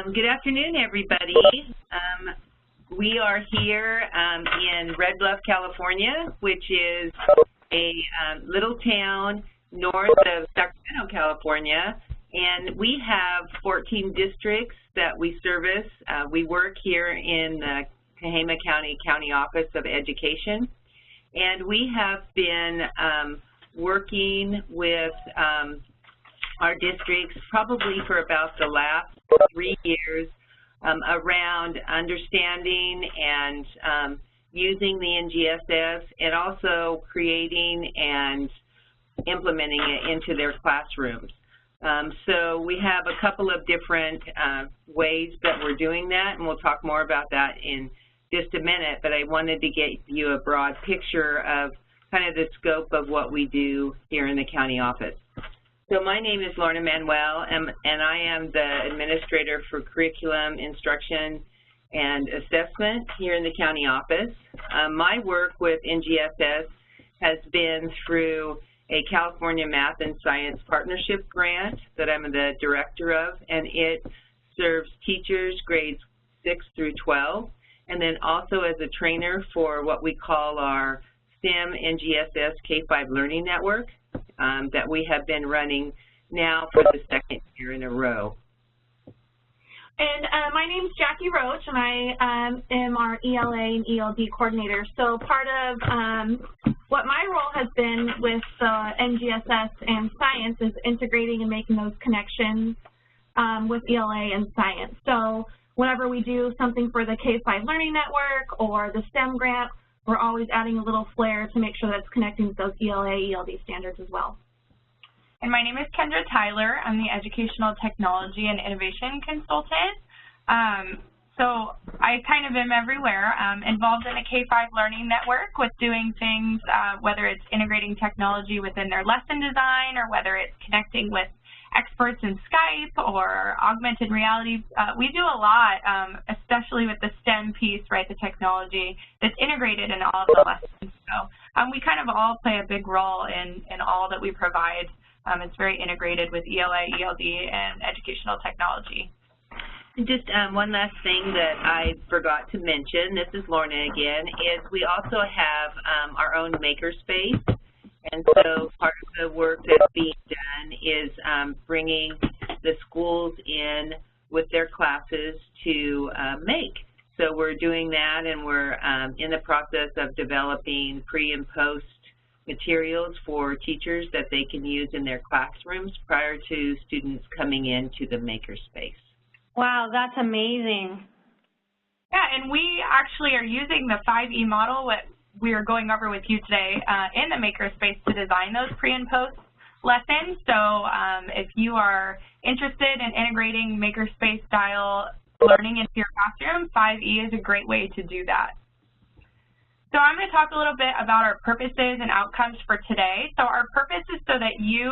Good afternoon, everybody. We are here in Red Bluff, California, which is a little town north of Sacramento, California, and we have 14 districts that we service. We work here in the Tehama County Office of Education, and we have been working with our districts probably for about the last 3 years around understanding and using the NGSS, and also creating and implementing it into their classrooms. So we have a couple of different ways that we're doing that, and we'll talk more about that in just a minute, but I wanted to get you a broad picture of kind of the scope of what we do here in the county office. So my name is Lorna Manuel, and I am the administrator for curriculum, instruction, and assessment here in the county office. My work with NGSS has been through a California Math and Science Partnership Grant that I'm the director of, and it serves teachers grades 6 through 12, and then also as a trainer for what we call our STEM NGSS K-5 Learning Network that we have been running now for the second year in a row. And my name is Jackie Roach, and I am our ELA and ELD coordinator. So part of what my role has been with NGSS and science is integrating and making those connections with ELA and science. So whenever we do something for the K-5 Learning Network or the STEM grant, we're always adding a little flair to make sure that it's connecting with those ELA, ELD standards as well. And my name is Kendra Tyler. I'm the Educational Technology and Innovation Consultant. So I kind of am everywhere, involved in a K-5 Learning Network with doing things, whether it's integrating technology within their lesson design or whether it's connecting with experts in Skype or augmented reality. We do a lot, especially with the STEM piece, right, the technology that's integrated in all of the lessons. So we kind of all play a big role in all that we provide. It's very integrated with ELA, ELD, and educational technology. Just one last thing that I forgot to mention, this is Lorna again, is we also have our own makerspace. And so part of the work that's being done is bringing the schools in with their classes to make. So we're doing that, and we're in the process of developing pre and post materials for teachers that they can use in their classrooms prior to students coming into the makerspace. Wow, that's amazing. Yeah, and we actually are using the 5E model, what we are going over with you today, in the makerspace to design those pre and post lessons. So if you are interested in integrating makerspace style learning into your classroom, 5E is a great way to do that. So I'm going to talk a little bit about our purposes and outcomes for today. So our purpose is so that you,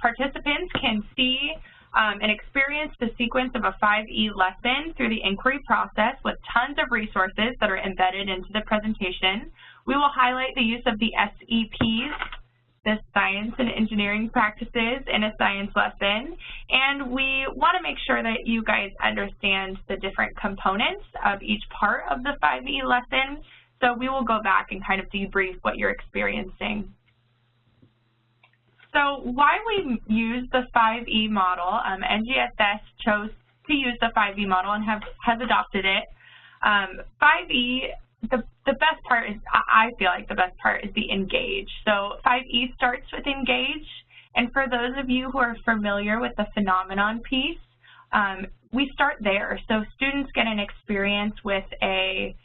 participants, can see and experience the sequence of a 5E lesson through the inquiry process with tons of resources that are embedded into the presentation. We will highlight the use of the SEPs, the science and engineering practices, in a science lesson. And we want to make sure that you guys understand the different components of each part of the 5E lesson. So we will go back and kind of debrief what you're experiencing. So why we use the 5E model, NGSS chose to use the 5E model and has adopted it. 5E, the best part is, I feel like the best part is the engage. So 5E starts with engage, and for those of you who are familiar with the phenomenon piece, we start there. So students get an experience with a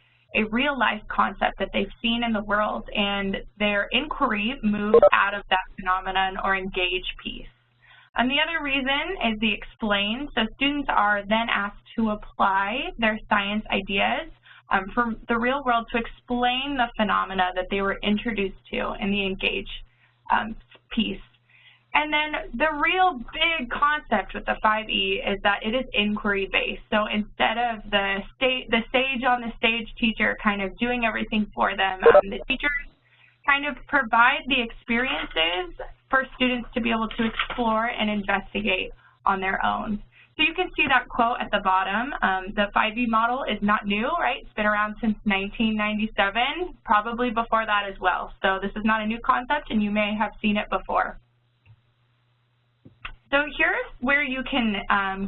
real-life concept that they've seen in the world, and their inquiry moves out of that phenomenon or engage piece. And the other reason is the explain. So students are then asked to apply their science ideas from the real world to explain the phenomena that they were introduced to in the engage piece. And then the real big concept with the 5E is that it is inquiry-based. So instead of the sage on the stage teacher kind of doing everything for them, the teachers kind of provide the experiences for students to be able to explore and investigate on their own. So you can see that quote at the bottom. The 5E model is not new, right? It's been around since 1997, probably before that as well. So this is not a new concept, and you may have seen it before. So here's where you can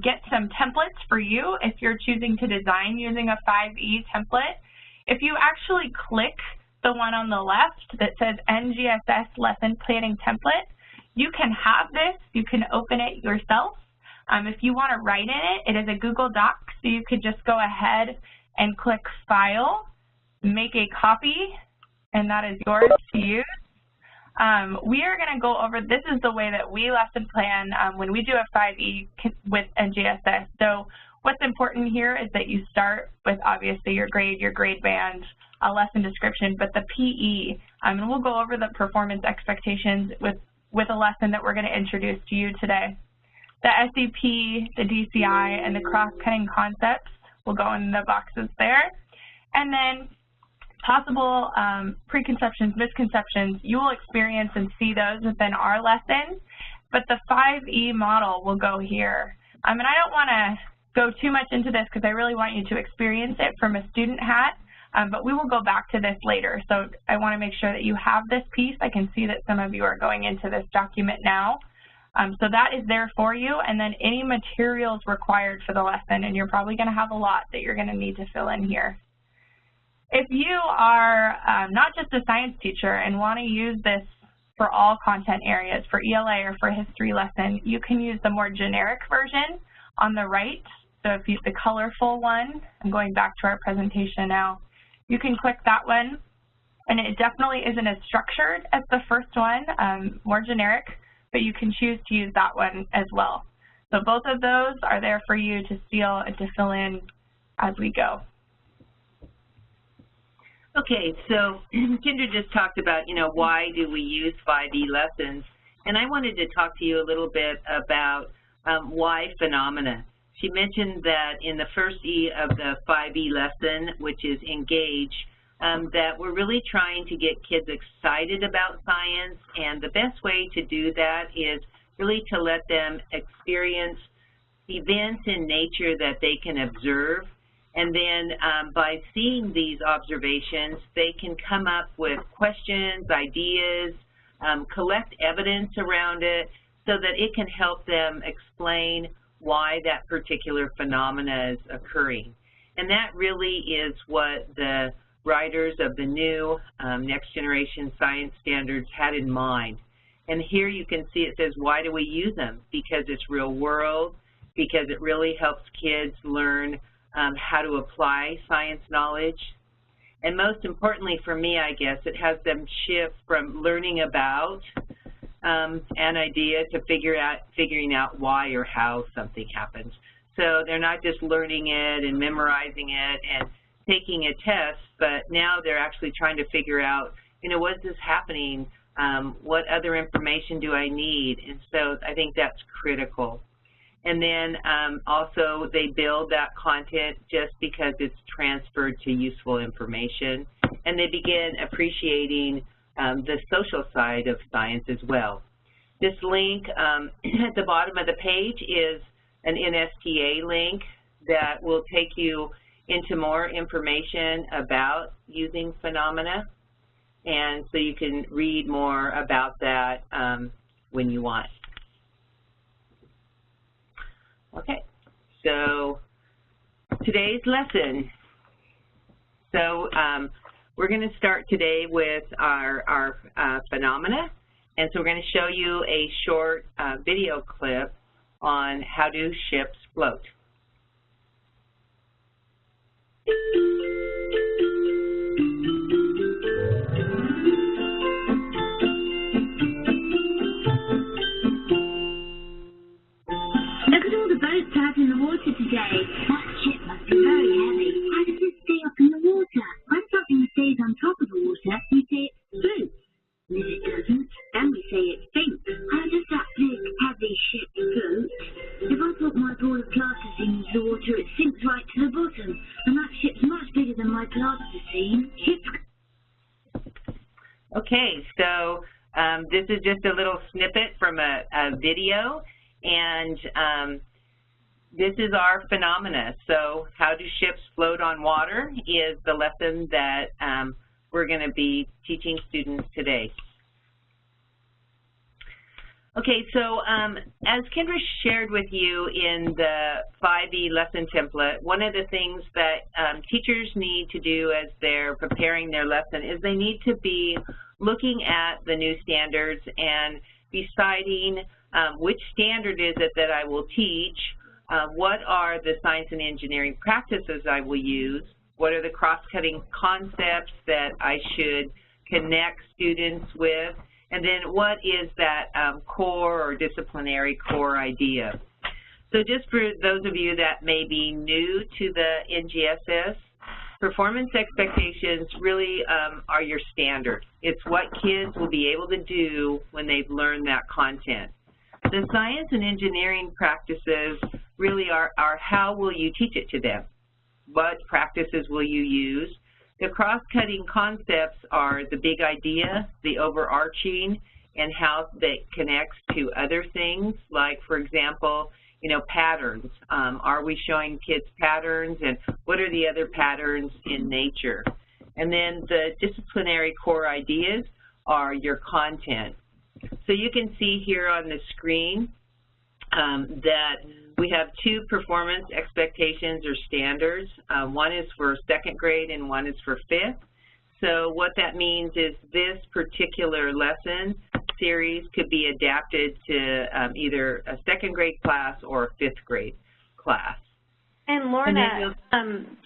get some templates for you if you're choosing to design using a 5E template. If you actually click the one on the left that says NGSS Lesson Planning Template, you can have this. You can open it yourself. If you want to write in it, it is a Google Doc, so you could just go ahead and click File, make a copy, and that is yours to use. We are going to go over, this is the way that we lesson plan when we do a 5E with NGSS. So what's important here is that you start with obviously your grade band, a lesson description, but the PE, and we'll go over the performance expectations with a lesson that we're going to introduce to you today. The SEP, the DCI, and the cross-cutting concepts will go in the boxes there. And then possible preconceptions, misconceptions, you will experience and see those within our lesson, but the 5E model will go here. And I don't want to go too much into this because I really want you to experience it from a student hat, but we will go back to this later. So I want to make sure that you have this piece. I can see that some of you are going into this document now. So that is there for you, and then any materials required for the lesson, and you're probably going to have a lot that you're going to need to fill in here. If you are not just a science teacher and want to use this for all content areas, for ELA or for a history lesson, you can use the more generic version on the right. So if you the colorful one, I'm going back to our presentation now, you can click that one, and it definitely isn't as structured as the first one, more generic, but you can choose to use that one as well. So both of those are there for you to steal and to fill in as we go. Okay, so Kendra just talked about, why do we use 5E lessons? And I wanted to talk to you a little bit about why phenomena. She mentioned that in the first E of the 5E lesson, which is engage, that we're really trying to get kids excited about science, and the best way to do that is really to let them experience events in nature that they can observe, and then by seeing these observations, they can come up with questions, ideas, collect evidence around it so that it can help them explain why that particular phenomena is occurring. And that really is what the writers of the new Next Generation Science Standards had in mind. And here you can see it says, why do we use them? Because it's real world, because it really helps kids learn how to apply science knowledge. And most importantly for me, I guess, it has them shift from learning about an idea to figuring out why or how something happens. So they're not just learning it and memorizing it and taking a test, but now they're actually trying to figure out, what is this happening? What other information do I need? And so I think that's critical. And then also they build that content just because it's transferred to useful information, and they begin appreciating the social side of science as well. This link at the bottom of the page is an NSTA link that will take you into more information about using phenomena, and so you can read more about that when you want. Okay, so today's lesson. So we're going to start today with our phenomena, and so we're going to show you a short video clip on how do ships float. Look at all the boats out in the water today. That ship must be very heavy. How does it stay up in the water? When something stays on top of the water, we say it floats. And if it doesn't, then we say it sinks. How does that big, heavy ship float? If I put my ball of plasticine into the water, it sinks right to the bottom. And that ship's much bigger than my plasticine. Okay, so this is just a little snippet from a video, and this is our phenomena. So how do ships float on water is the lesson that we're going to be teaching students today. Okay, so as Kendra shared with you in the 5E lesson template, one of the things that teachers need to do as they're preparing their lesson is they need to be looking at the new standards and deciding which standard is it that I will teach, what are the science and engineering practices I will use, what are the cross-cutting concepts that I should connect students with, and then what is that core or disciplinary core idea. So just for those of you that may be new to the NGSS, performance expectations really are your standard. It's what kids will be able to do when they've learned that content. The science and engineering practices really are how will you teach it to them? What practices will you use? The cross-cutting concepts are the big idea, the overarching, and how that connects to other things, like, for example, you know, patterns. Are we showing kids patterns, and what are the other patterns in nature? And then the disciplinary core ideas are your content. So you can see here on the screen that we have two performance expectations or standards. One is for 2nd grade and one is for 5th. So what that means is this particular lesson series could be adapted to either a 2nd grade class or a 5th grade class. And Lorna,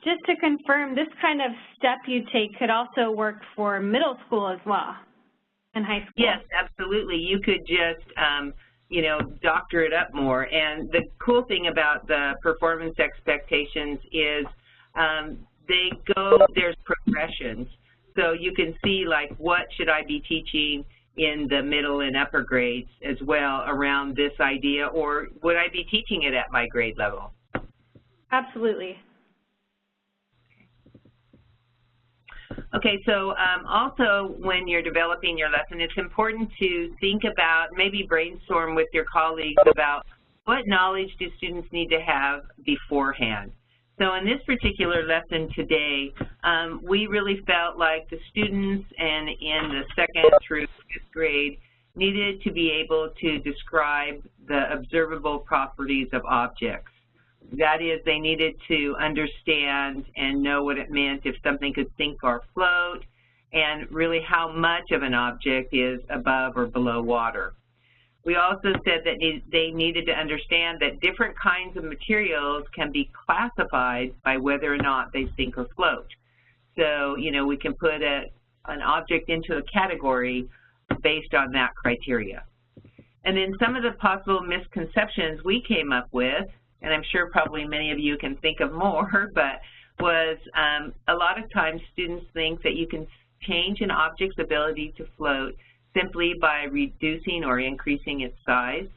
just to confirm, this kind of step you take could also work for middle school as well and high school. Yes, absolutely. You could just you know, doctor it up more. And the cool thing about the performance expectations is there's progressions. So you can see, like, what should I be teaching in the middle and upper grades as well around this idea, or would I be teaching it at my grade level? Absolutely. Okay, so also when you're developing your lesson, it's important to think about, maybe brainstorm with your colleagues about what knowledge do students need to have beforehand. So in this particular lesson today, we really felt like the students and in the 2nd through 5th grade needed to be able to describe the observable properties of objects. That is, they needed to understand and know what it meant if something could sink or float, and really how much of an object is above or below water. We also said that they needed to understand that different kinds of materials can be classified by whether or not they sink or float. So, you know, we can put an object into a category based on that criteria. And then some of the possible misconceptions we came up with, and I'm sure probably many of you can think of more, but was a lot of times students think that you can change an object's ability to float simply by reducing or increasing its size.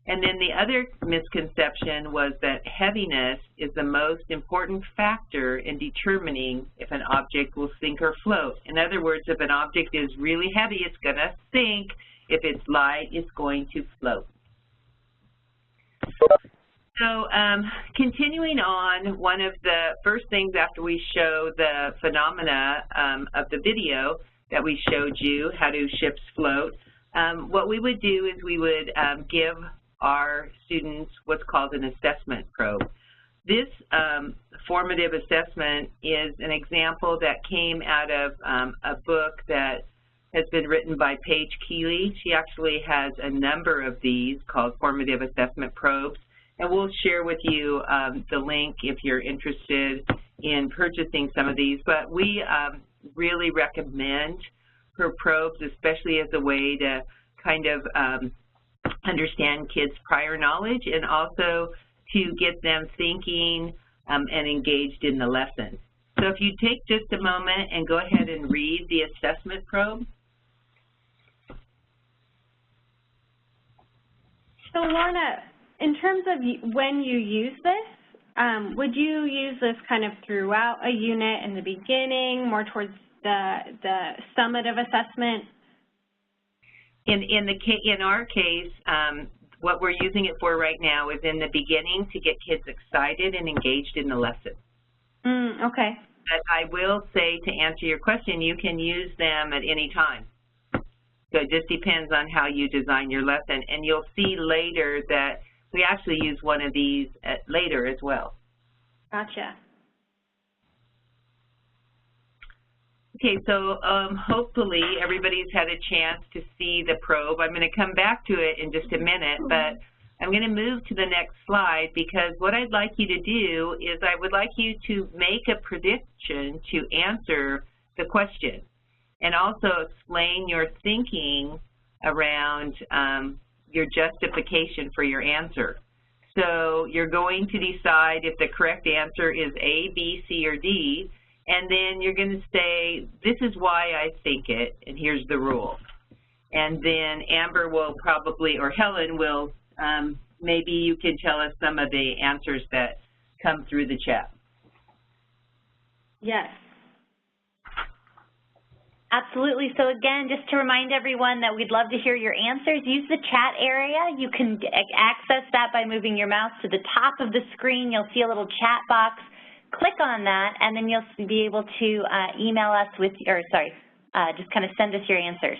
And then the other misconception was that heaviness is the most important factor in determining if an object will sink or float. In other words, if an object is really heavy, it's going to sink. If it's light, it's going to float. So continuing on, one of the first things after we show the phenomena of the video that we showed you, how do ships float, what we would do is we would give our students what's called an assessment probe. This formative assessment is an example that came out of a book that has been written by Paige Keeley. She actually has a number of these called formative assessment probes. And we'll share with you the link if you're interested in purchasing some of these. But we really recommend her probes, especially as a way to kind of understand kids' prior knowledge and also to get them thinking and engaged in the lesson. So if you take just a moment and go ahead and read the assessment probe. So Lorna, in terms of when you use this, would you use this kind of throughout a unit in the beginning, more towards the summative assessment? In our case, what we're using it for right now is in the beginning to get kids excited and engaged in the lesson. Okay. But I will say, to answer your question, you can use them at any time. So it just depends on how you design your lesson. And you'll see later that we actually use one of these later as well. Gotcha. Okay, so hopefully everybody's had a chance to see the probe. I'm going to come back to it in just a minute, but I'm going to move to the next slide because what I'd like you to do is I would like you to make a prediction to answer the question and also explain your thinking around your justification for your answer. So you're going to decide if the correct answer is A, B, C, or D, and then you're going to say, this is why I think it, and here's the rule. And then Amber will probably, or Helen will, maybe you can tell us some of the answers that come through the chat. Yes. Absolutely. So again, just to remind everyone that we'd love to hear your answers, use the chat area. You can access that by moving your mouse to the top of the screen. You'll see a little chat box. Click on that, and then you'll be able to email us with, or sorry, just kind of send us your answers.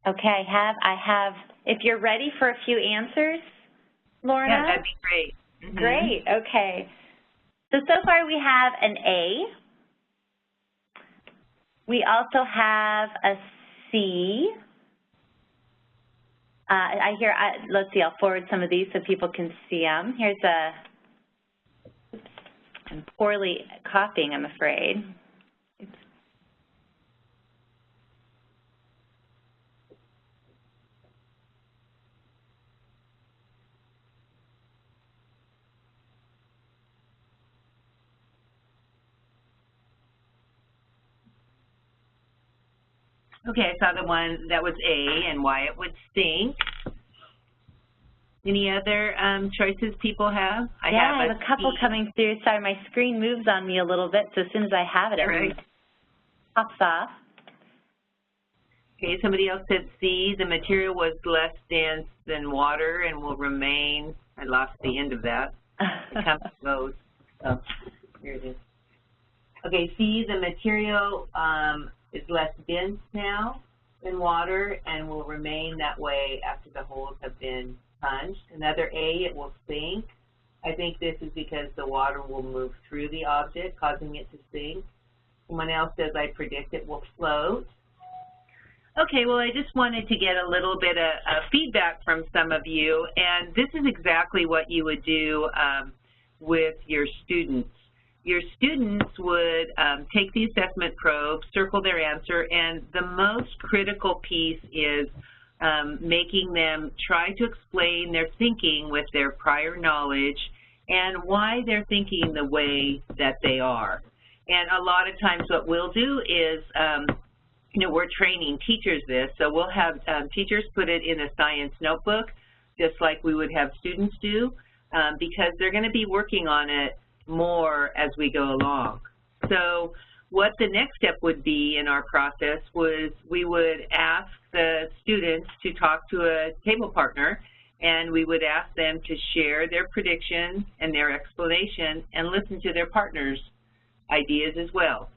Okay, if you're ready for a few answers, Lorna? Yeah, that'd be great. Mm-hmm. Great, okay. So far we have an A. We also have a C. Let's see, I'll forward some of these so people can see them. Here's I'm poorly copying, I'm afraid. Okay, I saw the one that was A and why it would stink. Any other choices people have? I have a couple coming through. Sorry, my screen moves on me a little bit, so as soon as I have it, everything pops off. Okay, somebody else said C, the material was less dense than water and will remain. I lost the end of that. It comes and goes. Oh, here it is. Okay, C, the material is less dense now than water and will remain that way after the holes have been punched. Another A, it will sink. I think this is because the water will move through the object, causing it to sink. Someone else says, I predict it will float. Okay, well, I just wanted to get a little bit of feedback from some of you, and this is exactly what you would do with your students. Your students would take the assessment probe, circle their answer, and the most critical piece is making them try to explain their thinking with their prior knowledge and why they're thinking the way that they are. And a lot of times what we'll do is, we're training teachers this, so we'll have teachers put it in a science notebook, just like we would have students do, because they're going to be working on it more as we go along. So what the next step would be in our process was we would ask the students to talk to a table partner, and we would ask them to share their predictions and their explanation and listen to their partner's ideas as well.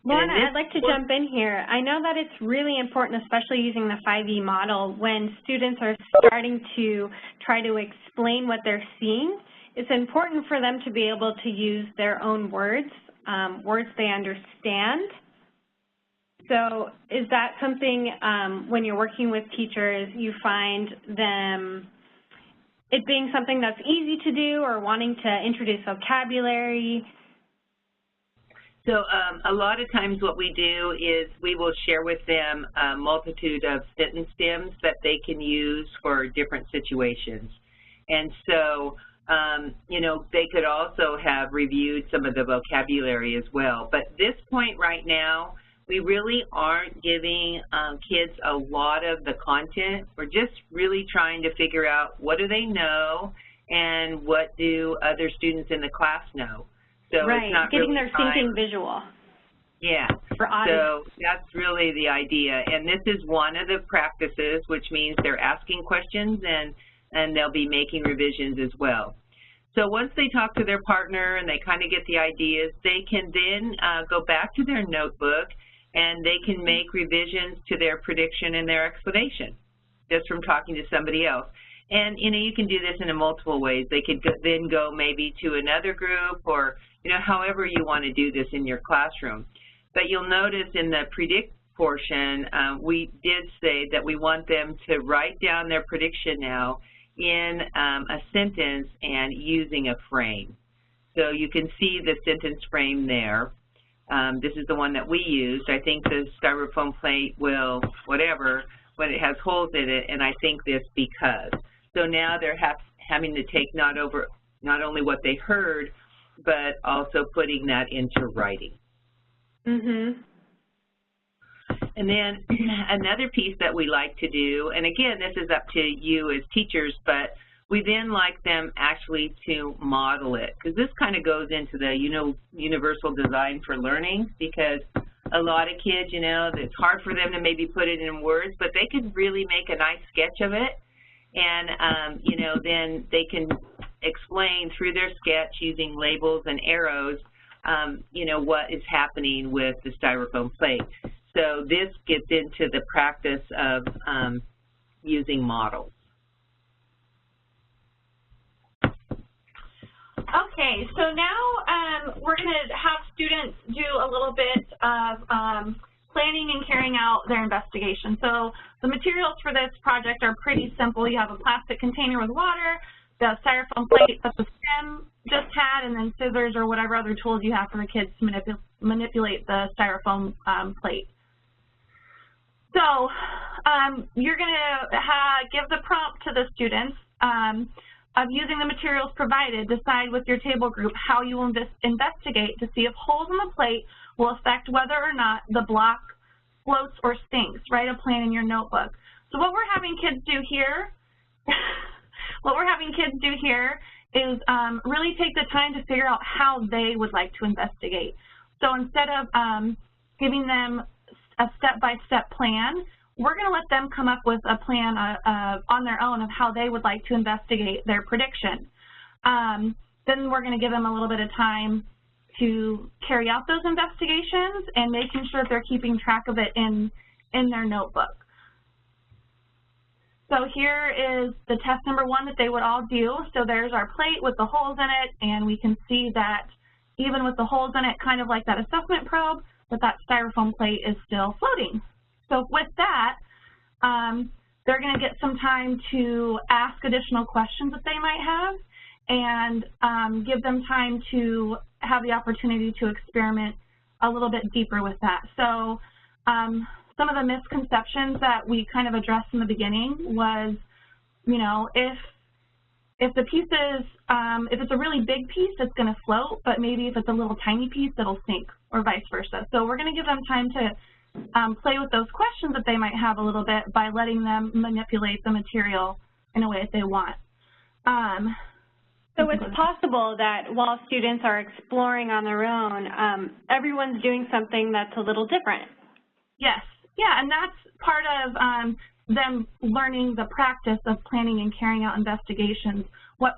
Lorna, I'd like to jump in here. I know that it's really important, especially using the 5E model, when students are starting to try to explain what they're seeing. It's important for them to be able to use their own words, words they understand. So is that something, when you're working with teachers, you find them it being something that's easy to do or wanting to introduce vocabulary? So a lot of times what we do is we will share with them a multitude of sentence stems that they can use for different situations. And so, you know, they could also have reviewed some of the vocabulary as well. But at this point right now, we really aren't giving kids a lot of the content. We're just really trying to figure out what do they know and what do other students in the class know. So right, it's not getting really their thinking visual. Yeah, so that's really the idea. And this is one of the practices, which means they're asking questions and they'll be making revisions as well. So once they talk to their partner and they kind of get the ideas, they can then go back to their notebook and they can make revisions to their prediction and their explanation just from talking to somebody else. And, you know, you can do this in multiple ways. They could then go maybe to another group or, you know, however you want to do this in your classroom. But you'll notice in the predict portion, we did say that we want them to write down their prediction now in a sentence and using a frame. So you can see the sentence frame there. This is the one that we used. I think the styrofoam plate will, whatever, when it has holes in it, and I think this because. So now they're having to take not only what they heard, but also putting that into writing. Mm-hmm. And then another piece that we like to do, and again, this is up to you as teachers, but we then like them actually to model it, because this kind of goes into the, you know, universal design for learning, because a lot of kids, you know, it's hard for them to maybe put it in words, but they could really make a nice sketch of it, and, you know, then they can explain through their sketch using labels and arrows, you know, what is happening with the styrofoam plate. So this gets into the practice of using models. Okay, so now we're going to have students do a little bit of planning and carrying out their investigation. So the materials for this project are pretty simple. You have a plastic container with water, the styrofoam plate that the STEM just had, and then scissors or whatever other tools you have for the kids to manipulate the styrofoam plate. So you're going to give the prompt to the students of using the materials provided. Decide with your table group how you will investigate to see if holes in the plate will affect whether or not the block floats or sinks. Write a plan in your notebook. So what we're having kids do here, is really take the time to figure out how they would like to investigate. So instead of giving them a step-by-step plan, we're going to let them come up with a plan on their own of how they would like to investigate their prediction. Then we're going to give them a little bit of time to carry out those investigations and making sure that they're keeping track of it in their notebook. So here is the test number 1 that they would all do. So there's our plate with the holes in it, and we can see that even with the holes in it, kind of like that assessment probe, that styrofoam plate is still floating. So with that, they're going to get some time to ask additional questions that they might have and give them time to have the opportunity to experiment a little bit deeper with that. So some of the misconceptions that we kind of addressed in the beginning was, you know, if the piece is, if it's a really big piece, it's going to float, but maybe if it's a little tiny piece, it'll sink, or vice versa. So we're going to give them time to play with those questions that they might have a little bit by letting them manipulate the material in a way that they want. So it's possible that while students are exploring on their own, everyone's doing something that's a little different. Yes. Yeah, and that's part of them learning the practice of planning and carrying out investigations. What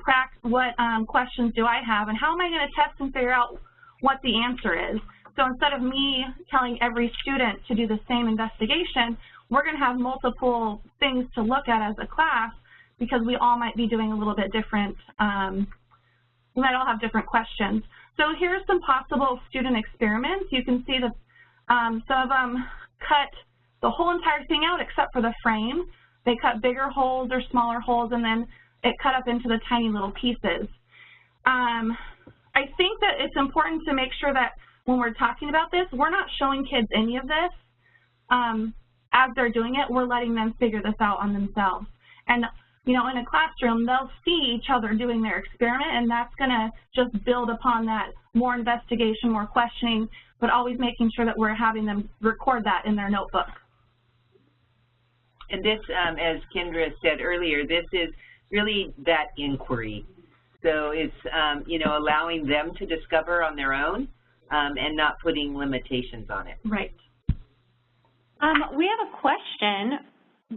questions do I have, and how am I going to test and figure out what the answer is? So instead of me telling every student to do the same investigation, we're going to have multiple things to look at as a class because we all might be doing a little bit different. We might all have different questions. So here's some possible student experiments. You can see that some of them cut the whole entire thing out except for the frame. They cut bigger holes or smaller holes, and then it cut up into the tiny little pieces. I think that it's important to make sure that when we're talking about this, we're not showing kids any of this as they're doing it. We're letting them figure this out on themselves. And you know, in a classroom, they'll see each other doing their experiment, and that's going to just build upon that, more investigation, more questioning, but always making sure that we're having them record that in their notebook. And this, as Kendra said earlier, this is really that inquiry. So it's, you know, allowing them to discover on their own and not putting limitations on it. Right. We have a question.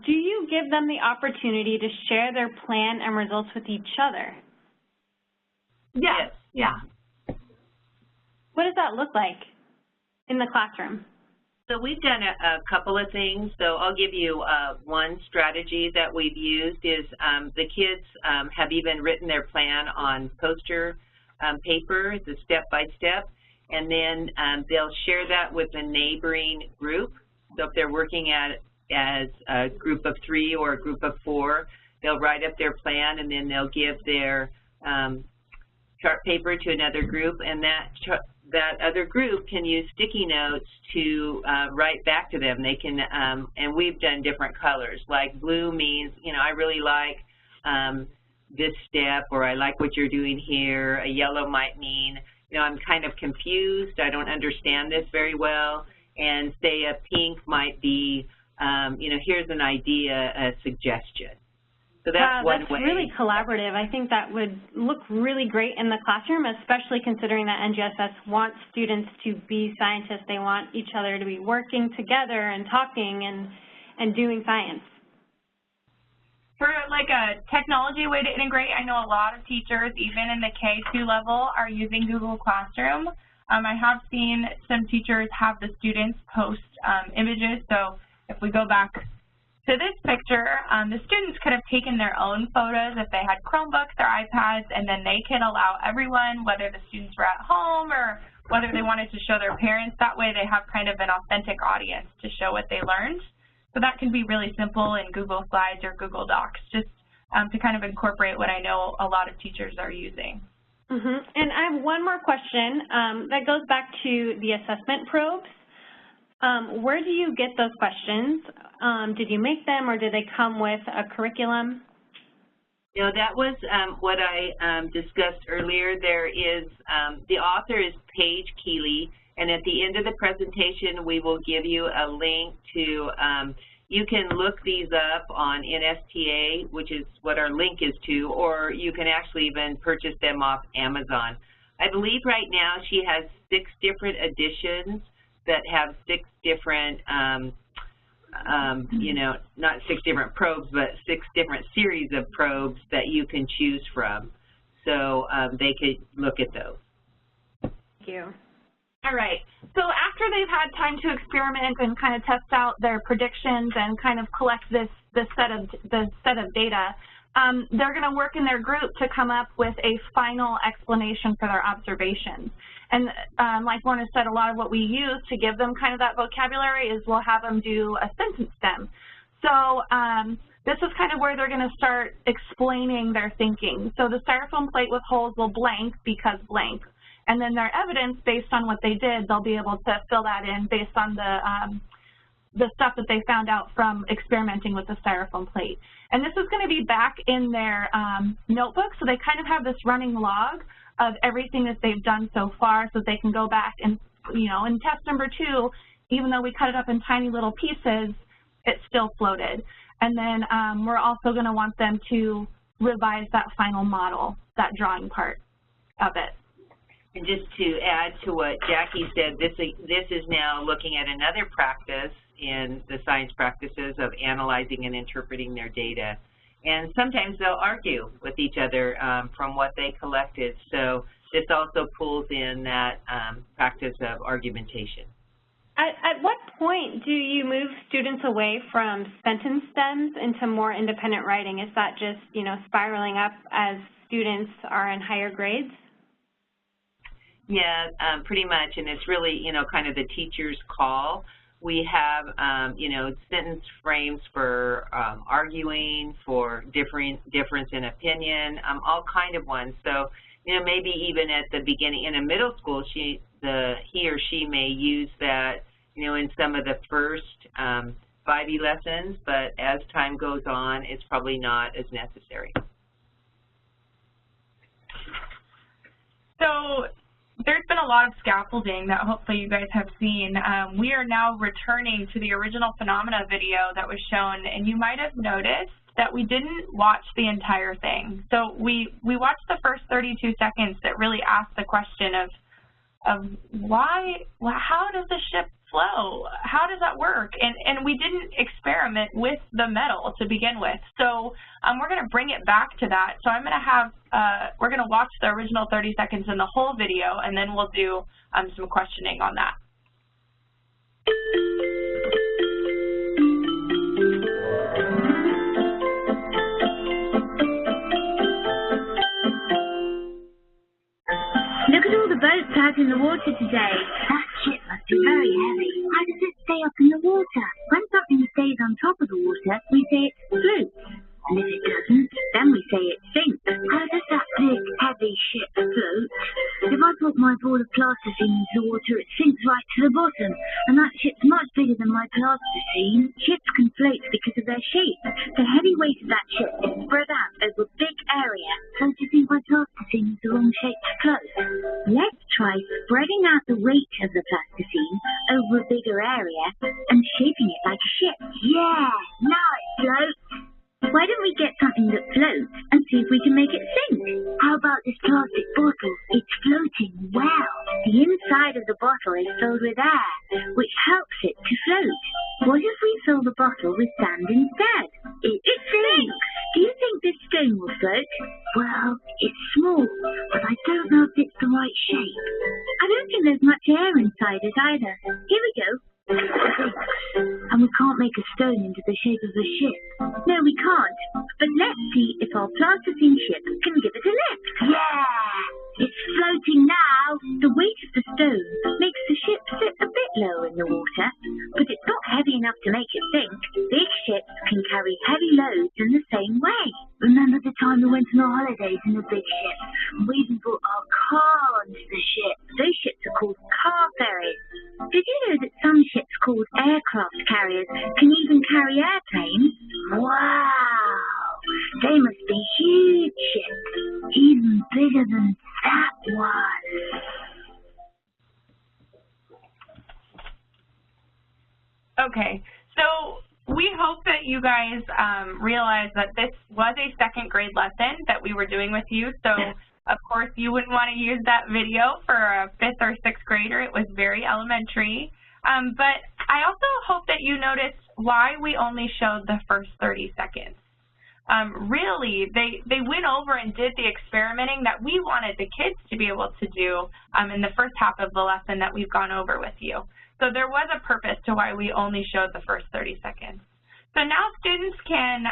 Do you give them the opportunity to share their plan and results with each other? Yes. Yeah. What does that look like in the classroom? So we've done a couple of things. So I'll give you one strategy that we've used is the kids have even written their plan on poster paper, the step-by-step, and then they'll share that with a neighboring group. So if they're working as a group of 3 or a group of 4, they'll write up their plan and then they'll give their chart paper to another group, and that other group can use sticky notes to write back to them. They can, and we've done different colors. Like blue means, you know, I really like this step, or I like what you're doing here. A yellow might mean, you know, I'm kind of confused. I don't understand this very well. And say a pink might be, you know, here's an idea, a suggestion. So that's one way. That's really collaborative. I think that would look really great in the classroom, especially considering that NGSS wants students to be scientists. They want each other to be working together and talking and doing science. For like a technology way to integrate, I know a lot of teachers, even in the K2 level, are using Google Classroom. I have seen some teachers have the students post images. So if we go back to this picture, the students could have taken their own photos if they had Chromebooks or iPads, and then they can allow everyone, whether the students were at home or whether they wanted to show their parents. That way they have kind of an authentic audience to show what they learned. So that can be really simple in Google Slides or Google Docs, just to kind of incorporate what I know a lot of teachers are using. And I have one more question that goes back to the assessment probes. Where do you get those questions? Did you make them, or did they come with a curriculum? You know, that was what I discussed earlier. There is, the author is Paige Keeley, and at the end of the presentation, we will give you a link to, you can look these up on NSTA, which is what our link is to, or you can actually even purchase them off Amazon. I believe right now she has 6 different editions that have 6 different, you know, not 6 different probes, but 6 different series of probes that you can choose from. So they could look at those. Thank you. All right. So after they've had time to experiment and kind of test out their predictions and kind of collect this set of data, they're going to work in their group to come up with a final explanation for their observations. And like Lorna said, a lot of what we use to give them kind of that vocabulary is we'll have them do a sentence stem. So this is kind of where they're going to start explaining their thinking. So the styrofoam plate with holes will blank because blank. And then their evidence based on what they did, they'll be able to fill that in based on the stuff that they found out from experimenting with the styrofoam plate. And this is going to be back in their notebook, so they kind of have this running log of everything that they've done so far, so they can go back and, you know, in test number 2, even though we cut it up in tiny little pieces, it still floated. And then we're also going to want them to revise that final model, that drawing part of it. And just to add to what Jackie said, this is now looking at another practice in the science practices of analyzing and interpreting their data. And sometimes they'll argue with each other from what they collected. So this also pulls in that practice of argumentation. At what point do you move students away from sentence stems into more independent writing? Is that just, you know, spiraling up as students are in higher grades? Yeah, pretty much, and it's really, you know, kind of the teacher's call. We have, you know, sentence frames for arguing, for difference in opinion, all kind of ones. So, you know, maybe even at the beginning in a middle school, he or she may use that, you know, in some of the first 5E lessons, but as time goes on, it's probably not as necessary. So there's been a lot of scaffolding that hopefully you guys have seen. We are now returning to the original phenomena video that was shown, and you might have noticed that we didn't watch the entire thing. So we watched the first 32 seconds that really asked the question of how does the ship flow? How does that work? And we didn't experiment with the metal to begin with. So we're going to bring it back to that. So I'm going to have, we're going to watch the original 30 seconds in the whole video, and then we'll do some questioning on that. Look at all the boats out in the water today. That ship must be very heavy. How does it stay up in the water? When something stays on top of the water, we say it floats. And if it doesn't, then we say it sinks. How does that big, heavy ship float? If I put my ball of plasticine into the water, it sinks right to the bottom. And that ship's much bigger than my plasticine. Ships can float because of their shape. The heavy weight of that ship is spread out over a big area. So do you think my plasticine is the wrong shape to float? Let's try spreading out the weight of the plasticine over a bigger area and shaping it like a ship. Yeah, now it floats. Why don't we get something that floats and see if we can make it sink? How about this plastic bottle? It's floating well. The inside of the bottle is filled with air, which helps it to float. What if we fill the bottle with sand instead? It sinks. Do you think this stone will float? Well, it's small, but I don't know if it's the right shape. I don't think there's much air inside it either. Here we go. And we can't make a stone into the shape of a ship. No, we can't. But let's see if our plasticine ship can give it a lift. Yeah! It's floating now. The weight of the stone makes the ship sit a bit lower in the water, but it's not heavy enough to make it sink. Big ships can carry heavy loads in the same way. Remember the time we went on our holidays in a big ship? We even brought our car onto the ship. Those ships are called car ferries. Did you know that some ships called aircraft carriers can even carry airplanes? Wow! They must be huge ships, even bigger than that one. Okay, so we hope that you guys realize that this was a second grade lesson that we were doing with you. So, of course, you wouldn't want to use that video for a 5th or 6th grader. It was very elementary. But I also hope that you noticed why we only showed the first 30 seconds. Really, they went over and did the experimenting that we wanted the kids to be able to do in the first half of the lesson that we've gone over with you. So there was a purpose to why we only showed the first 30 seconds. So now students can,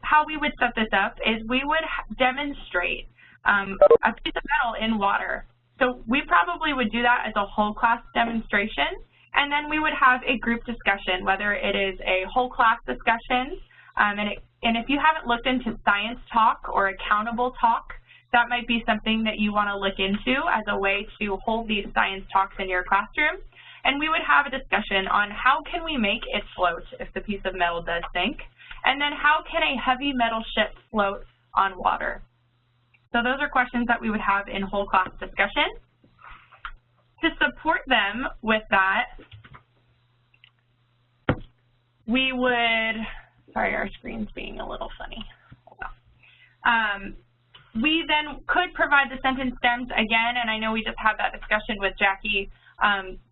how we would set this up is we would demonstrate a piece of metal in water. So we probably would do that as a whole class demonstration, and then we would have a group discussion, whether it is a whole class discussion, and if you haven't looked into Science Talk or Accountable Talk, that might be something that you want to look into as a way to hold these science talks in your classroom. And we would have a discussion on how can we make it float if the piece of metal does sink, and then how can a heavy metal ship float on water. So those are questions that we would have in whole class discussion. To support them with that, we would, sorry, our screen's being a little funny. Hold on. We then could provide the sentence stems again, and I know we just had that discussion with Jackie.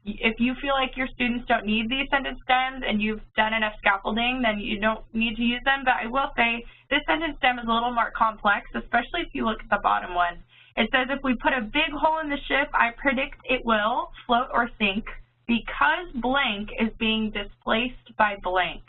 If you feel like your students don't need these sentence stems and you've done enough scaffolding, then you don't need to use them. But I will say this sentence stem is a little more complex, especially if you look at the bottom one. It says, if we put a big hole in the ship, I predict it will float or sink because blank is being displaced by blank.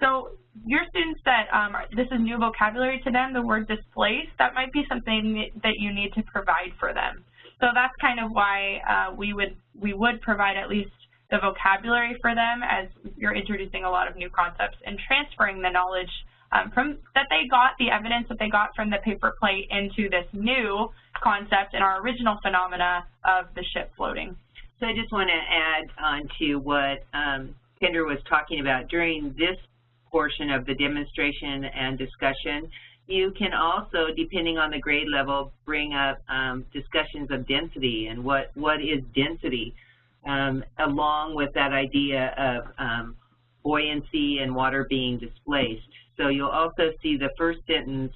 So your students that this is new vocabulary to them, the word displace, that might be something that you need to provide for them. So that's kind of why we would provide at least the vocabulary for them as you're introducing a lot of new concepts and transferring the knowledge that they got, the evidence that they got from the paper plate into this new concept and our original phenomena of the ship floating. So I just want to add on to what Kendra was talking about during this portion of the demonstration and discussion, you can also, depending on the grade level, bring up discussions of density and what is density, along with that idea of buoyancy and water being displaced. So you'll also see the first sentence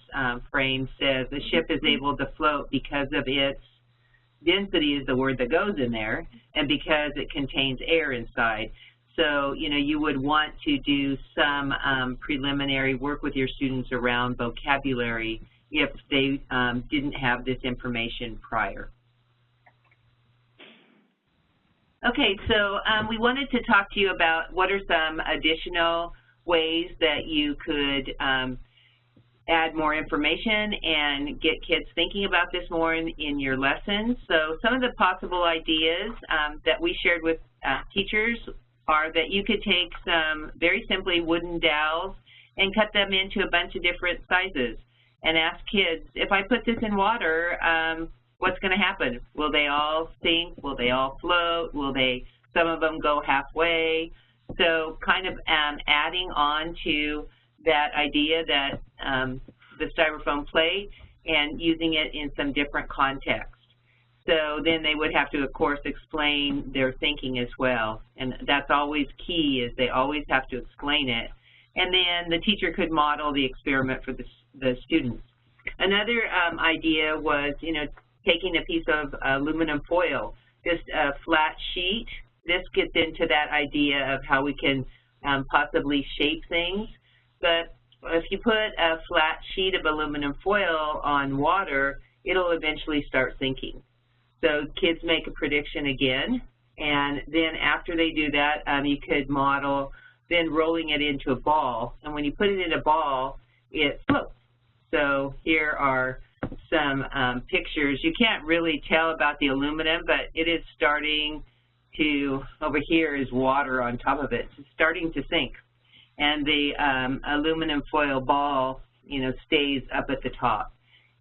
frame says the ship is able to float because of its density is the word that goes in there, and because it contains air inside. So, you know, you would want to do some preliminary work with your students around vocabulary if they didn't have this information prior. Okay, so we wanted to talk to you about what are some additional ways that you could add more information and get kids thinking about this more in your lessons. So some of the possible ideas that we shared with teachers are that you could take some, very simply, wooden dowels and cut them into a bunch of different sizes and ask kids, if I put this in water, what's going to happen? Will they all sink? Will they all float? Will they, some of them go halfway? So kind of adding on to that idea that the styrofoam plate and using it in some different contexts. So then they would have to, of course, explain their thinking as well. And that's always key, is they always have to explain it. And then the teacher could model the experiment for the students. Another idea was, you know, taking a piece of aluminum foil, just a flat sheet. This gets into that idea of how we can possibly shape things. But if you put a flat sheet of aluminum foil on water, it'll eventually start sinking. So kids make a prediction again, and then after they do that, you could model then rolling it into a ball. And when you put it in a ball, it floats. So here are some pictures. You can't really tell about the aluminum, but it is starting to, over here is water on top of it. It's starting to sink. And the aluminum foil ball, you know, stays up at the top.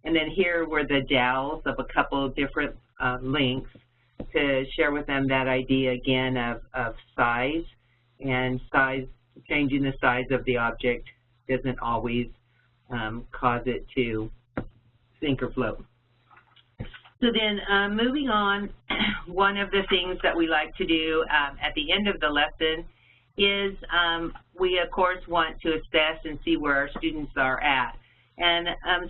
And then here were the dowels of a couple of different lengths to share with them that idea again of size. And size, changing the size of the object doesn't always cause it to sink or float. So then moving on, one of the things that we like to do at the end of the lesson is we, of course, want to assess and see where our students are at. And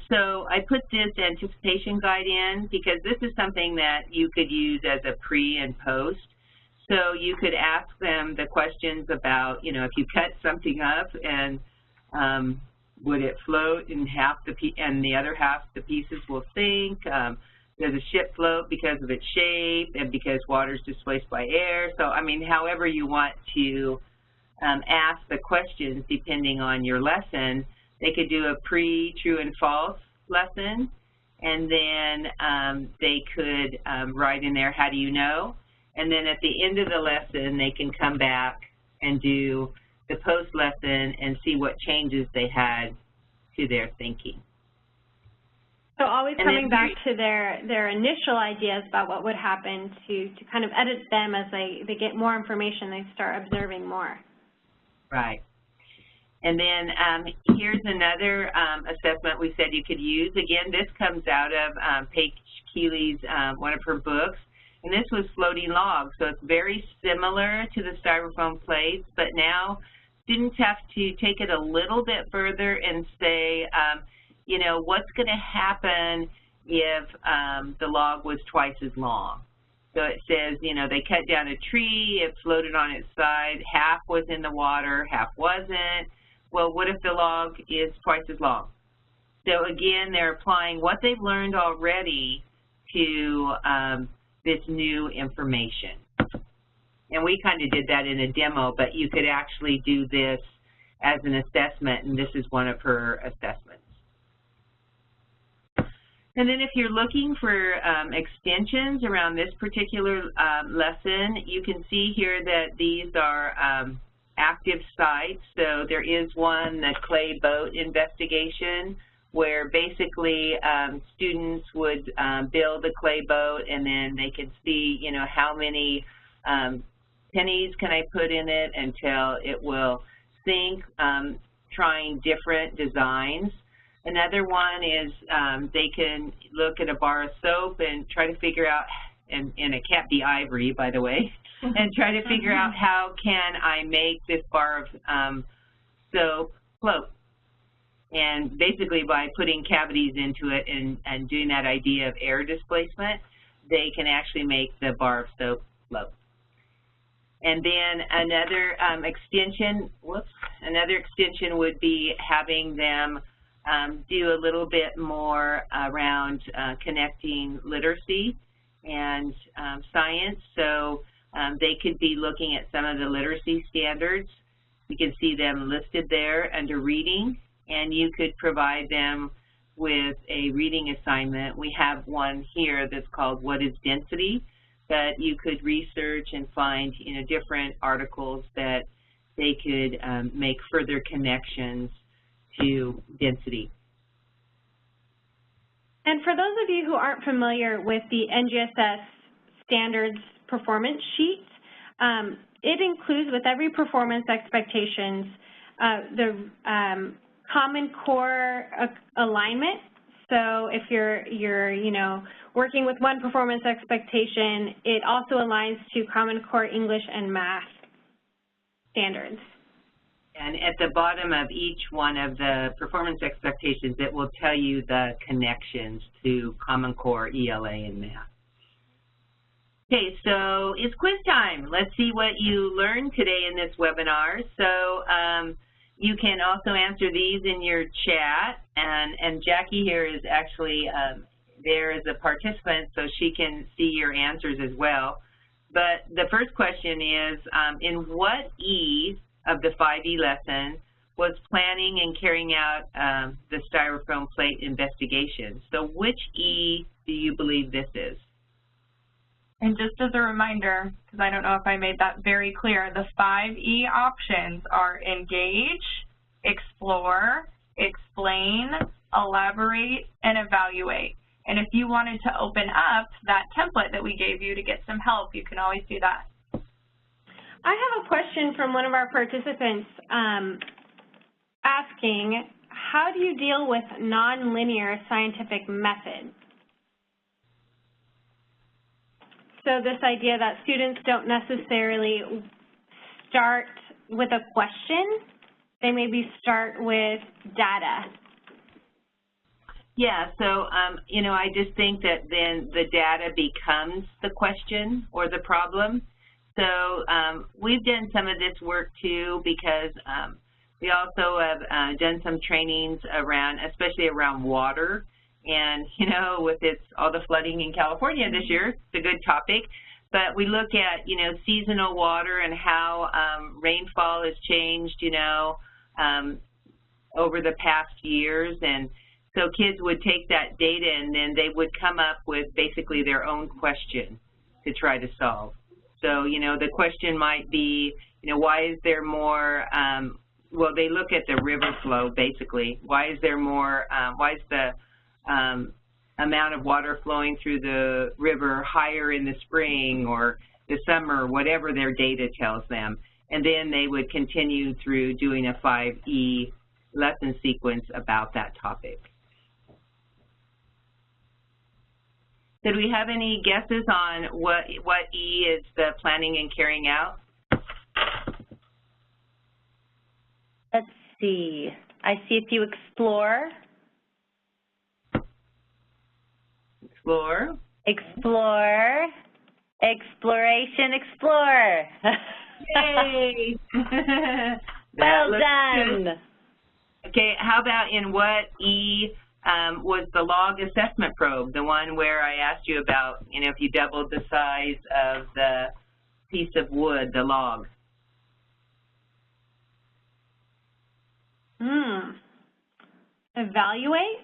so I put this anticipation guide in because this is something that you could use as a pre and post. So you could ask them the questions about, you know, if you cut something up and would it float in half and the other half the pieces will sink? Does a ship float because of its shape and because water is displaced by air? So, I mean, however you want to ask the questions depending on your lesson. They could do a pre-true and false lesson, and then they could write in there, how do you know? And then at the end of the lesson, they can come back and do the post-lesson and see what changes they had to their thinking. So always coming back to their initial ideas about what would happen to kind of edit them as they get more information, they start observing more. Right. And then here's another assessment we said you could use. Again, this comes out of Paige Keeley's, one of her books, and this was floating logs. So it's very similar to the styrofoam plates, but now students have to take it a little bit further and say, you know, what's going to happen if the log was twice as long? So it says, you know, they cut down a tree, it floated on its side, half was in the water, half wasn't. Well, what if the log is twice as long? So again, they're applying what they've learned already to this new information. And we kind of did that in a demo, but you could actually do this as an assessment, and this is one of her assessments. And then if you're looking for extensions around this particular lesson, you can see here that these are active sites. So there is one, the clay boat investigation, where basically students would build a clay boat, and then they could see, you know, how many pennies can I put in it until it will sink, trying different designs. Another one is they can look at a bar of soap and try to figure out, and it can't be ivory, by the way, and try to figure out how can I make this bar of soap float. And basically by putting cavities into it and doing that idea of air displacement, they can actually make the bar of soap float. And then another extension would be having them do a little bit more around connecting literacy and science. So they could be looking at some of the literacy standards. You can see them listed there under reading, and you could provide them with a reading assignment. We have one here that's called What is Density? But you could research and find, you know, different articles that they could make further connections to density. And for those of you who aren't familiar with the NGSS standards performance sheet, it includes with every performance expectations the Common Core alignment. So if you're you know, working with one performance expectation, it also aligns to Common Core English and Math standards. And at the bottom of each one of the performance expectations, it will tell you the connections to Common Core, ELA, and Math. Okay, so it's quiz time. Let's see what you learned today in this webinar. So you can also answer these in your chat, and Jackie here is actually there as a participant, so she can see your answers as well. But the first question is, in what E of the 5E lesson was planning and carrying out the styrofoam plate investigation? So which E do you believe this is? And just as a reminder, because I don't know if I made that very clear, the 5E options are engage, explore, explain, elaborate, and evaluate. And if you wanted to open up that template that we gave you to get some help, you can always do that. I have a question from one of our participants asking, how do you deal with nonlinear scientific methods? So this idea that students don't necessarily start with a question, they maybe start with data. Yeah, so, you know, I just think that then the data becomes the question or the problem. So we've done some of this work too, because we also have done some trainings around, especially around water. And, you know, with all the flooding in California this year, it's a good topic. But we look at, you know, seasonal water and how rainfall has changed, you know, over the past years. And so kids would take that data and then they would come up with basically their own question to try to solve. So, you know, the question might be, you know, why is there more, well, they look at the river flow basically. Why is there more, why is the amount of water flowing through the river higher in the spring or the summer, whatever their data tells them. And then they would continue through doing a 5E lesson sequence about that topic. Did we have any guesses on what E is the planning and carrying out? Let's see. I see a few explore. Explore. Explore. Exploration, explore. Yay! Well done. Good. Okay, how about in what E was the log assessment probe, the one where I asked you about, you know, if you doubled the size of the piece of wood, the log? Evaluate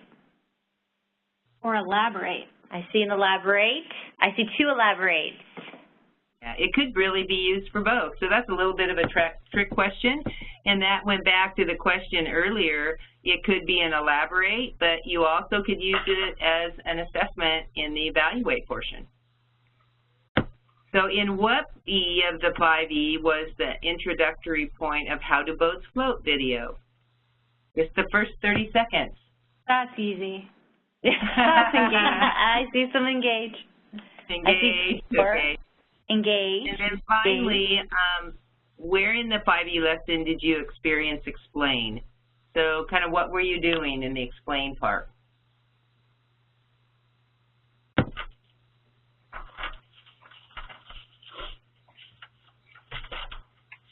or elaborate? I see an elaborate. I see two elaborates. Yeah, it could really be used for both. So that's a little bit of a trick question. And that went back to the question earlier. It could be an elaborate, but you also could use it as an assessment in the evaluate portion. So in what E of the 5E was the introductory point of How Do Boats Float video? Just the first 30 seconds. That's easy. That's engaged. I see some engage. Engage, okay. Engage. And then finally, where in the 5E lesson did you experience explain? So kind of what were you doing in the explain part?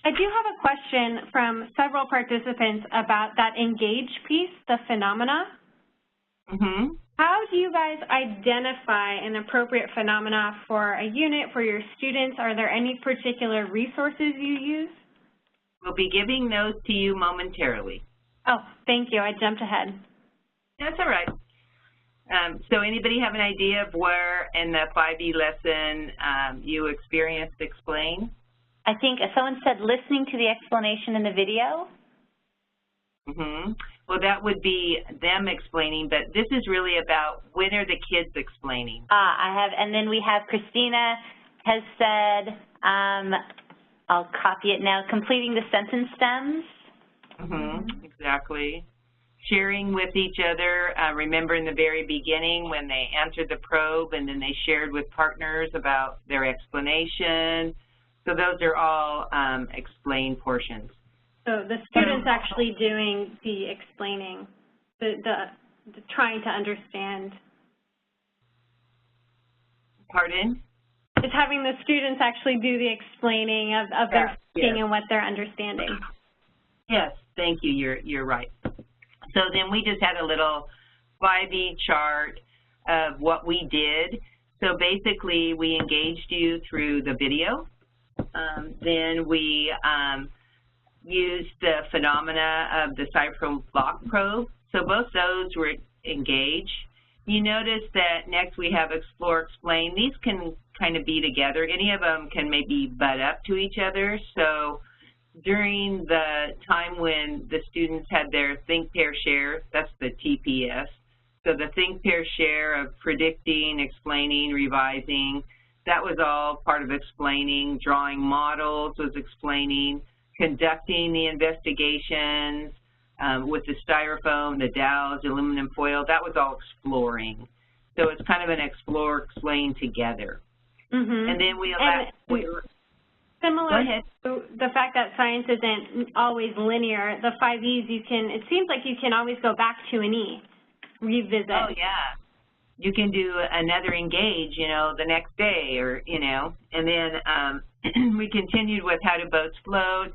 I do have a question from several participants about that engage piece, the phenomena. Mm-hmm. How do you guys identify an appropriate phenomena for a unit, for your students? Are there any particular resources you use? We'll be giving those to you momentarily. Oh, thank you. I jumped ahead. That's all right. So anybody have an idea of where in the 5E lesson you experienced explain? I think someone said listening to the explanation in the video. Mm-hmm. Well, that would be them explaining, but this is really about when are the kids explaining. And then we have Christina has said, I'll copy it now, completing the sentence stems. Mm-hmm. Exactly. Sharing with each other. Remember in the very beginning when they answered the probe and then they shared with partners about their explanation. So those are all explain portions. So the student's actually doing the explaining, the trying to understand. Pardon? It's having the students actually do the explaining of their thinking and what they're understanding. Yes, thank you. You're right. So then we just had a little 5E chart of what we did. So basically we engaged you through the video. Then we used the phenomena of the cyberphone block probe. So both those were engaged. You notice that next we have explore, explain. These can kind of be together. Any of them can maybe butt up to each other. So during the time when the students had their think, pair, share, that's the TPS. So the think, pair, share of predicting, explaining, revising, that was all part of explaining. Drawing models was explaining. Conducting the investigations with the styrofoam, the dowels, aluminum foil, that was all exploring. So it's kind of an explore, explain together. Mm-hmm. And then similar to the fact that science isn't always linear, the 5Es it seems like you can always go back to an E, revisit. Oh, yeah. You can do another engage, the next day or, and then we continued with How Do Boats Float,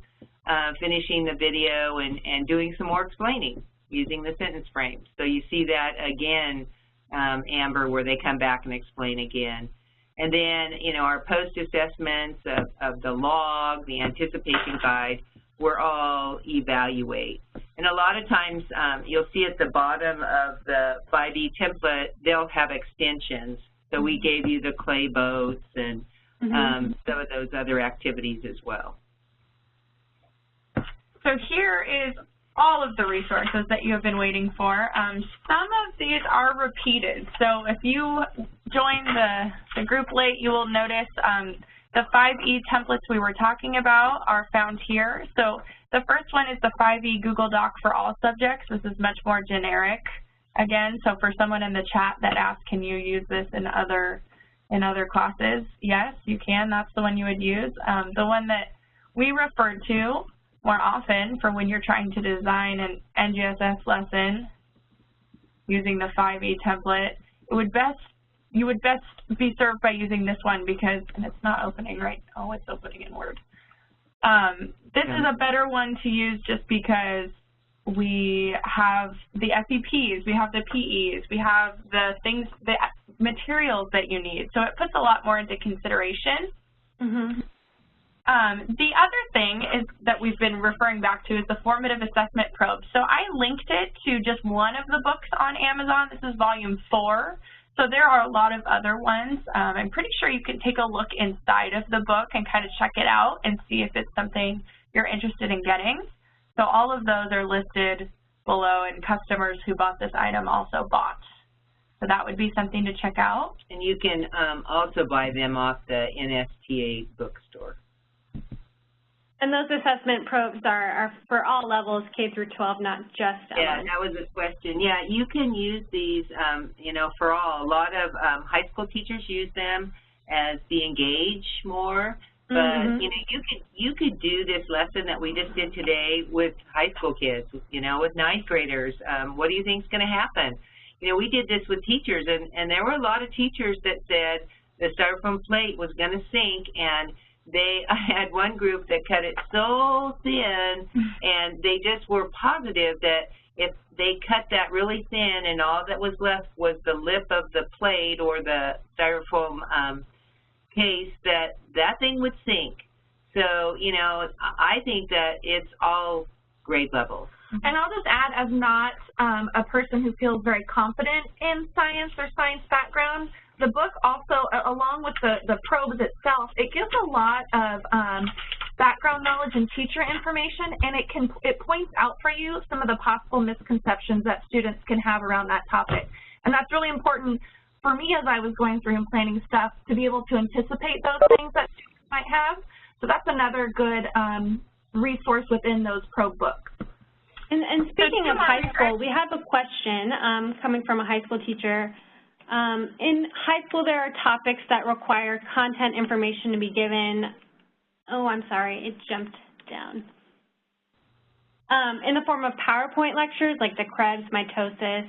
finishing the video and doing some more explaining using the sentence frames. So you see that again, Amber, where they come back and explain again. And then, our post-assessments of the log, the anticipation guide, were all evaluate. And a lot of times, you'll see at the bottom of the 5E template, they'll have extensions. So we gave you the clay boats and some of those other activities as well. So here is all of the resources that you have been waiting for. Some of these are repeated. So if you join the group late, you will notice the 5E templates we were talking about are found here. So the first one is the 5E Google Doc for all subjects. This is much more generic. Again, so for someone in the chat that asked, can you use this in other classes? Yes, you can. That's the one you would use. The one that we refer to more often for when you're trying to design an NGSS lesson using the 5E template, you would best be served by using this one because, and it's not opening right, oh, it's opening in Word. This is a better one to use just because we have the FEPs, we have the PEs, we have the things, the materials that you need. So it puts a lot more into consideration. Mm-hmm. The other thing is that we've been referring back to is the formative assessment probe. So I linked it to just one of the books on Amazon. This is volume 4. So there are a lot of other ones. I'm pretty sure you can take a look inside of the book and kind of check it out and see if it's something you're interested in getting. So all of those are listed below, and customers who bought this item also bought So that would be something to check out. And you can also buy them off the NSTA bookstore. And those assessment probes are for all levels, K through 12, not just Yeah, that was a question. Yeah, you can use these, you know, for all. A lot of high school teachers use them as the Engage more. But, you know, you could do this lesson that we just did today with high school kids, you know, with ninth graders. What do you think is going to happen? You know, we did this with teachers, and there were a lot of teachers that said the styrofoam plate was going to sink, and I had one group that cut it so thin, and they just were positive that if they cut that really thin and all that was left was the lip of the plate or the styrofoam case, that thing would sink. So, you know, I think that it's all grade levels. And I'll just add, as not a person who feels very confident in science or science background, the book also, along with the probes itself, it gives a lot of background knowledge and teacher information, and it points out for you some of the possible misconceptions that students can have around that topic. And that's really important for me as I was going through and planning stuff, to be able to anticipate those things that students might have. So that's another good resource within those probe books. And speaking of high school, we have a question coming from a high school teacher. In high school, there are topics that require content information to be given. Oh, I'm sorry, it jumped down. In the form of PowerPoint lectures like the Krebs, mitosis,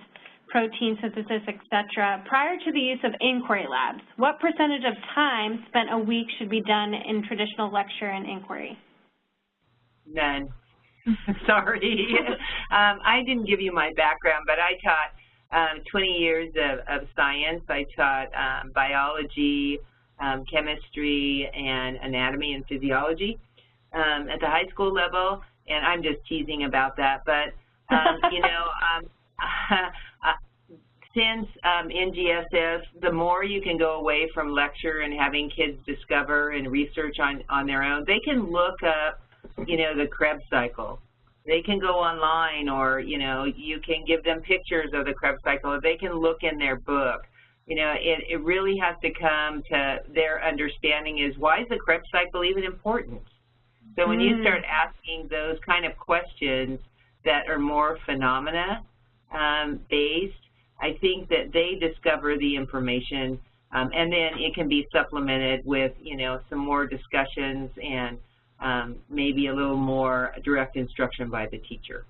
protein synthesis, etc. Prior to the use of inquiry labs, what percentage of time spent a week should be done in traditional lecture and inquiry? None. Sorry. I didn't give you my background, but I taught 20 years of science. I taught biology, chemistry, and anatomy and physiology at the high school level, and I'm just teasing about that. But, you know, since NGSS, the more you can go away from lecture and having kids discover and research on their own, they can look up, you know, the Krebs cycle. They can go online, or, you know, you can give them pictures of the Krebs cycle. They can look in their book. You know, it really has to come to their understanding is, why is the Krebs cycle even important? So when you start asking those kind of questions that are more phenomena based, I think that they discover the information, and then it can be supplemented with, you know, some more discussions and maybe a little more direct instruction by the teacher.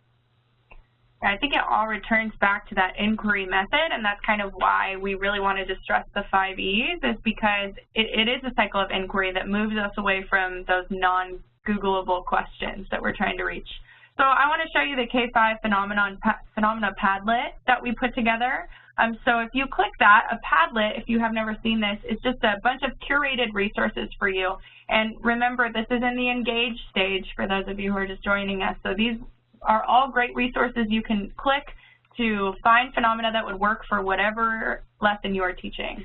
I think it all returns back to that inquiry method, and that's kind of why we really wanted to stress the 5 E's, is because it is a cycle of inquiry that moves us away from those non-Googleable questions that we're trying to reach. So I want to show you the K5 Phenomena Padlet that we put together. So if you click that, a Padlet, if you have never seen this, is just a bunch of curated resources for you. And remember, this is in the Engage stage for those of you who are just joining us. So these are all great resources you can click to find phenomena that would work for whatever lesson you are teaching.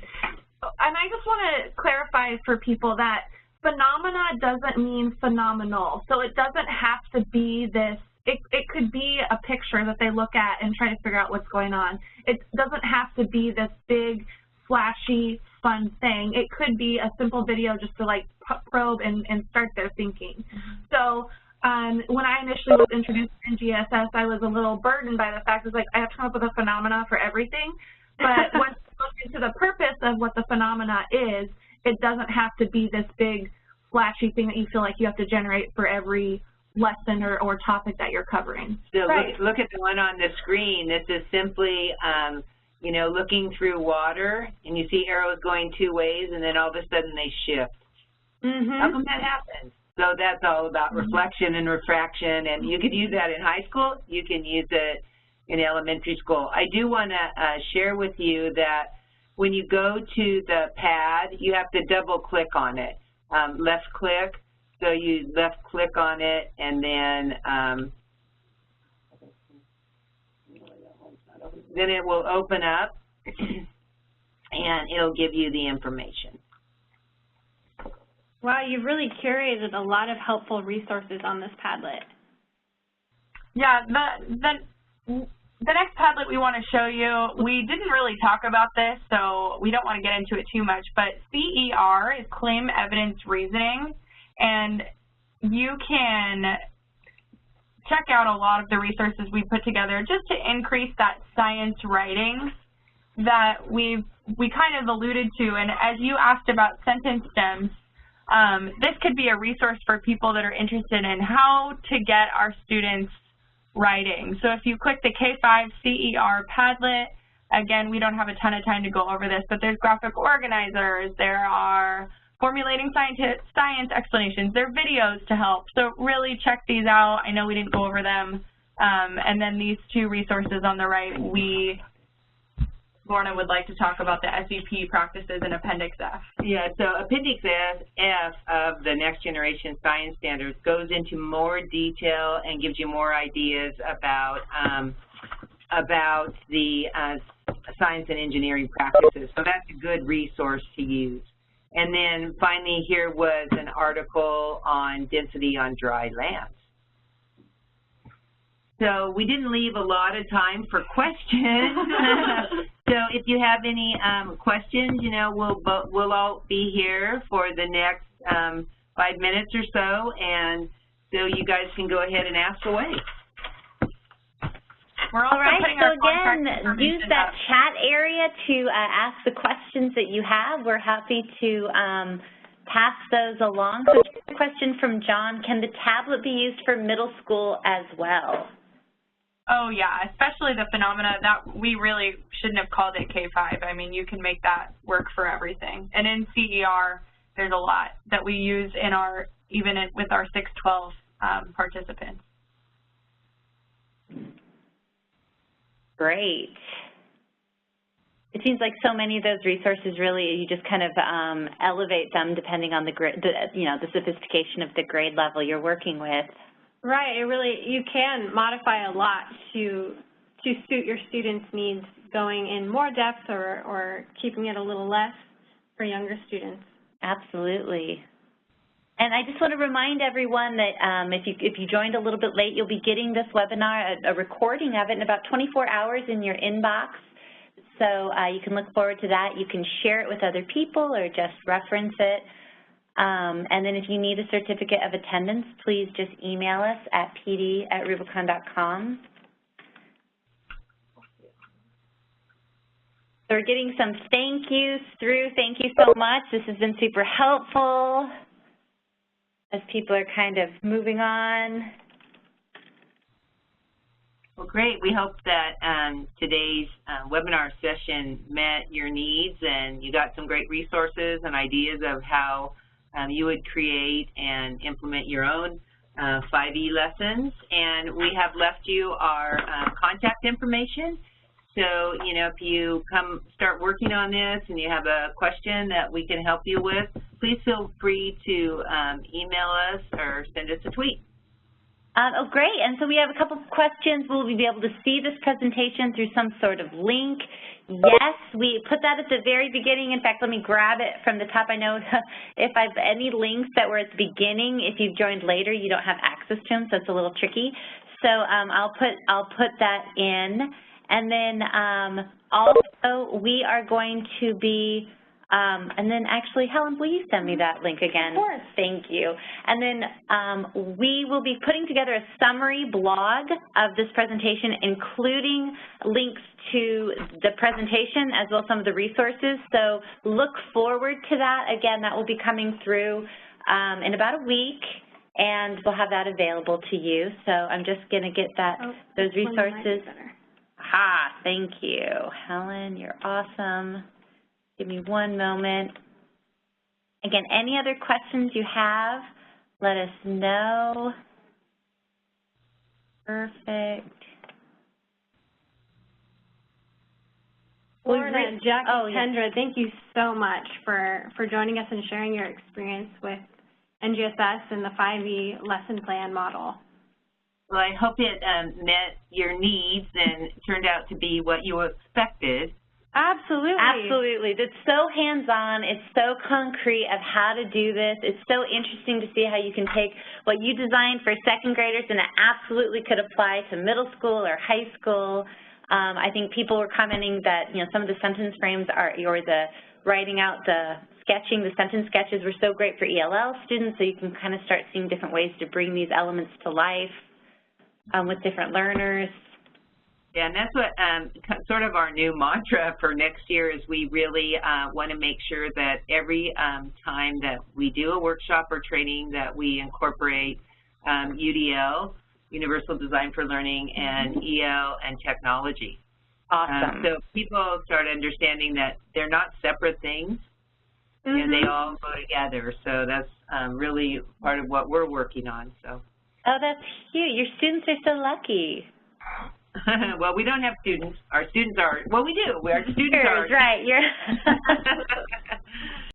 And I just want to clarify for people that phenomena doesn't mean phenomenal. So it doesn't have to be this, it could be a picture that they look at and try to figure out what's going on. It doesn't have to be this big, flashy, fun thing. It could be a simple video just to like probe and start their thinking. So when I initially was introduced to NGSS, I was a little burdened by the fact that I have to come up with a phenomena for everything. But once you look into the purpose of what the phenomena is, it doesn't have to be this big, flashy thing that you feel like you have to generate for every lesson or topic that you're covering. So look at the one on the screen. This is simply, you know, looking through water, and you see arrows going 2 ways, and then all of a sudden they shift. How come that happens? So that's all about reflection and refraction, and you can use that in high school. You can use it in elementary school. I do want to share with you that when you go to the pad, you have to double-click on it. Left click, so you left click on it, and then it will open up, and it'll give you the information. Wow, you've really curated a lot of helpful resources on this Padlet. Yeah, the next Padlet we want to show you, we didn't really talk about this, so we don't want to get into it too much, but CER is Claim Evidence Reasoning, and you can check out a lot of the resources we put together just to increase that science writing that we kind of alluded to. And as you asked about sentence stems, this could be a resource for people that are interested in how to get our students writing. So if you click the K5 CER Padlet, again, we don't have a ton of time to go over this, but there's graphic organizers, there are formulating science explanations, there are videos to help. So really check these out. I know we didn't go over them. And then these two resources on the right, Lorna would like to talk about the SEP practices in Appendix F. Yeah, so Appendix F of the Next Generation Science Standards goes into more detail and gives you more ideas about the science and engineering practices. So that's a good resource to use. And then finally here was an article on density on dry lands. So we didn't leave a lot of time for questions. So if you have any questions, you know, we'll all be here for the next 5 minutes or so, and so you guys can go ahead and ask away. We're also all right, putting so our again, use that chat area to ask the questions that you have. We're happy to pass those along. So here's a question from John. Can the tablet be used for middle school as well? Oh, yeah, especially the phenomena that we really shouldn't have called it K5. I mean, you can make that work for everything. And in CER, there's a lot that we use in our, with our 612 participants. Great. It seems like so many of those resources really, you just kind of elevate them depending on the sophistication of the grade level you're working with. Right, you can modify a lot to suit your students' needs, going in more depth or keeping it a little less for younger students. Absolutely. And I just want to remind everyone that if you joined a little bit late, you'll be getting this webinar, a recording of it, in about 24 hours in your inbox. So you can look forward to that. You can share it with other people or just reference it. And then if you need a certificate of attendance, please just email us at pd@rubicon.com. So we're getting some thank yous through. Thank you so much. This has been super helpful as people are kind of moving on. Well, great. We hope that today's webinar session met your needs and you got some great resources and ideas of how you would create and implement your own 5E lessons. And we have left you our contact information. So, you know, if you start working on this and you have a question that we can help you with, please feel free to email us or send us a tweet. Oh, great. And so we have a couple of questions. Will we be able to see this presentation through some sort of link? Yes, we put that at the very beginning. In fact, let me grab it from the top. I know if I've any links that were at the beginning, if you've joined later, you don't have access to them, so it's a little tricky. So I'll put that in. And then also we are going to be and then actually, Helen, will you send me that link again? Of course. Thank you. And then we will be putting together a summary blog of this presentation, including links to the presentation as well as some of the resources. So look forward to that. Again, that will be coming through in about a week, and we'll have that available to you. So I'm just going to get those resources. Thank you. Helen, you're awesome. Give me one moment. Again, any other questions you have, let us know. Perfect. Lorna, Jackie, Kendra, thank you so much for joining us and sharing your experience with NGSS and the 5E lesson plan model. Well, I hope it met your needs and turned out to be what you expected. Absolutely. Absolutely. It's so hands-on. It's so concrete of how to do this. It's so interesting to see how you can take what you designed for second graders and it absolutely could apply to middle school or high school. I think people were commenting that, you know, some of the sentence frames or the writing out the sketching, the sentence sketches were so great for ELL students, so you can kind of start seeing different ways to bring these elements to life with different learners. Yeah, and that's what sort of our new mantra for next year is we really want to make sure that every time that we do a workshop or training that we incorporate UDL, Universal Design for Learning, and EL and technology. Awesome. So people start understanding that they're not separate things, and they all go together. So that's really part of what we're working on. So. Oh, that's cute. Your students are so lucky. Well, we don't have students. Our students are, well, we do. Our students are. Right. You're